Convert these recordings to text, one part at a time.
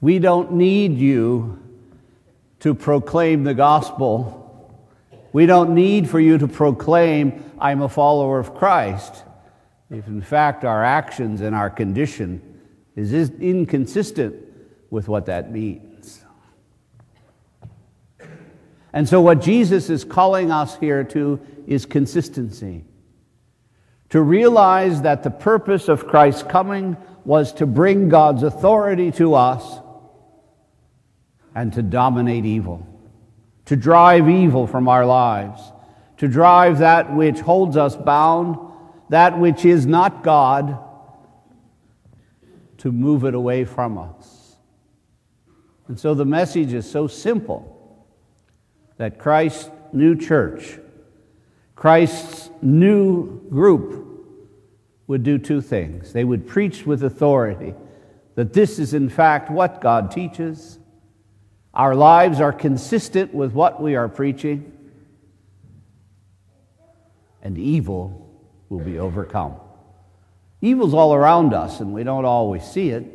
We don't need you to proclaim the gospel. We don't need for you to proclaim, I'm a follower of Christ, if in fact our actions and our condition is inconsistent with what that means. And so what Jesus is calling us here to is consistency. To realize that the purpose of Christ's coming was to bring God's authority to us and to dominate evil, to drive evil from our lives, to drive that which holds us bound, that which is not God, to move it away from us. And so the message is so simple that Christ's new church, Christ's new group would do two things. They would preach with authority that this is in fact what God teaches. Our lives are consistent with what we are preaching, and evil will be overcome. Evil's all around us, and we don't always see it.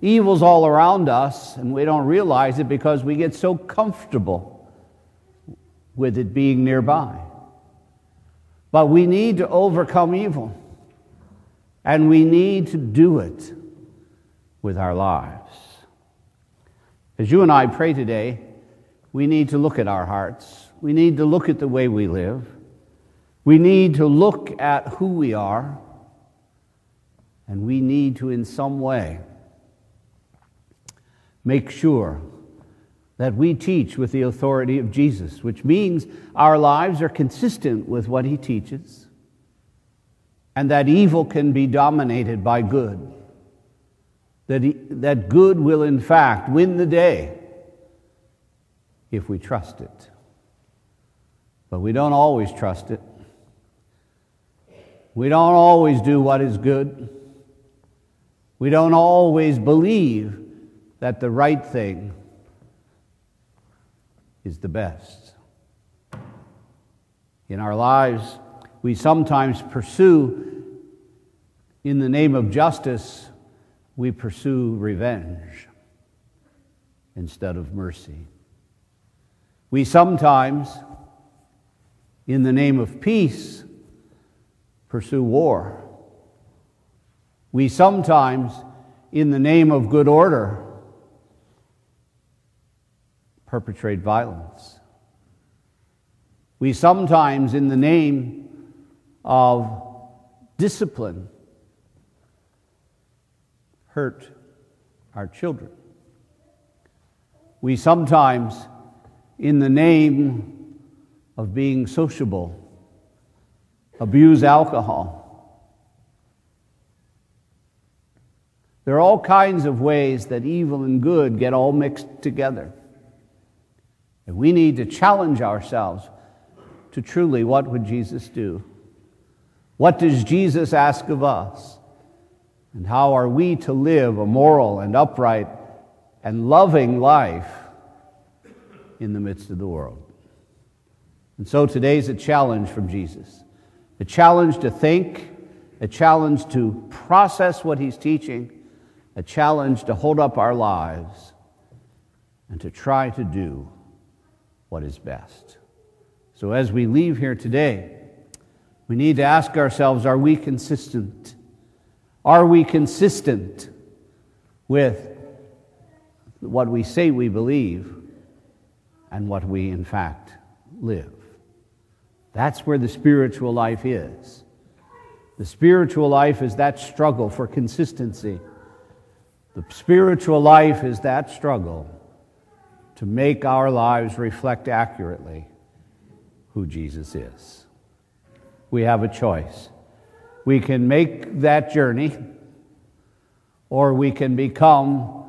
Evil's all around us, and we don't realize it because we get so comfortable with it being nearby. But we need to overcome evil, and we need to do it with our lives. As you and I pray today, we need to look at our hearts. We need to look at the way we live. We need to look at who we are, and we need to, in some way, make sure that we teach with the authority of Jesus, which means our lives are consistent with what he teaches, and that evil can be dominated by good, that good will in fact win the day if we trust it. But we don't always trust it. We don't always do what is good. We don't always believe that the right thing is the best. In our lives, we sometimes pursue, in the name of justice, we pursue revenge instead of mercy. We sometimes, in the name of peace, pursue war. We sometimes, in the name of good order, perpetrate violence. We sometimes, in the name of discipline, hurt our children. We sometimes, in the name of being sociable, abuse alcohol. There are all kinds of ways that evil and good get all mixed together. And we need to challenge ourselves to truly, what would Jesus do? What does Jesus ask of us? And how are we to live a moral and upright and loving life in the midst of the world? And so today's a challenge from Jesus. A challenge to think, a challenge to process what he's teaching, a challenge to hold up our lives and to try to do what is best. So as we leave here today, we need to ask ourselves, are we consistent? Are we consistent with what we say we believe and what we in fact live? That's where the spiritual life is. The spiritual life is that struggle for consistency. The spiritual life is that struggle to make our lives reflect accurately who Jesus is. We have a choice. We can make that journey, or we can become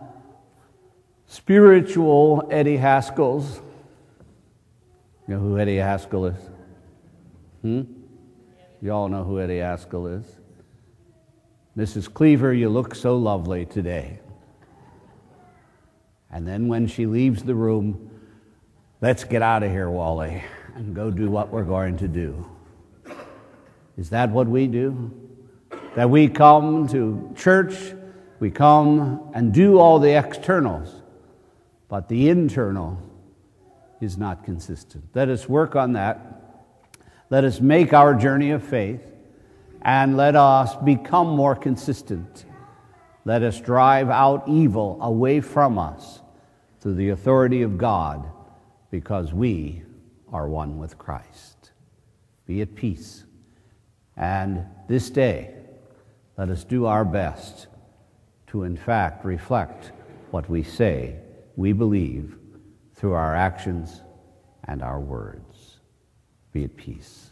spiritual Eddie Haskells. You know who Eddie Haskell is? You all know who Eddie Haskell is. Mrs. Cleaver, you look so lovely today. And then when she leaves the room, let's get out of here, Wally, and go do what we're going to do. Is that what we do? That we come to church We come and do all the externals, but the internal is not consistent. Let us work on that. Let us make our journey of faith, and let us become more consistent. Let us drive out evil away from us through the authority of God, because we are one with Christ. Be at peace. And this day, let us do our best to, in fact, reflect what we say we believe through our actions and our words. Be at peace.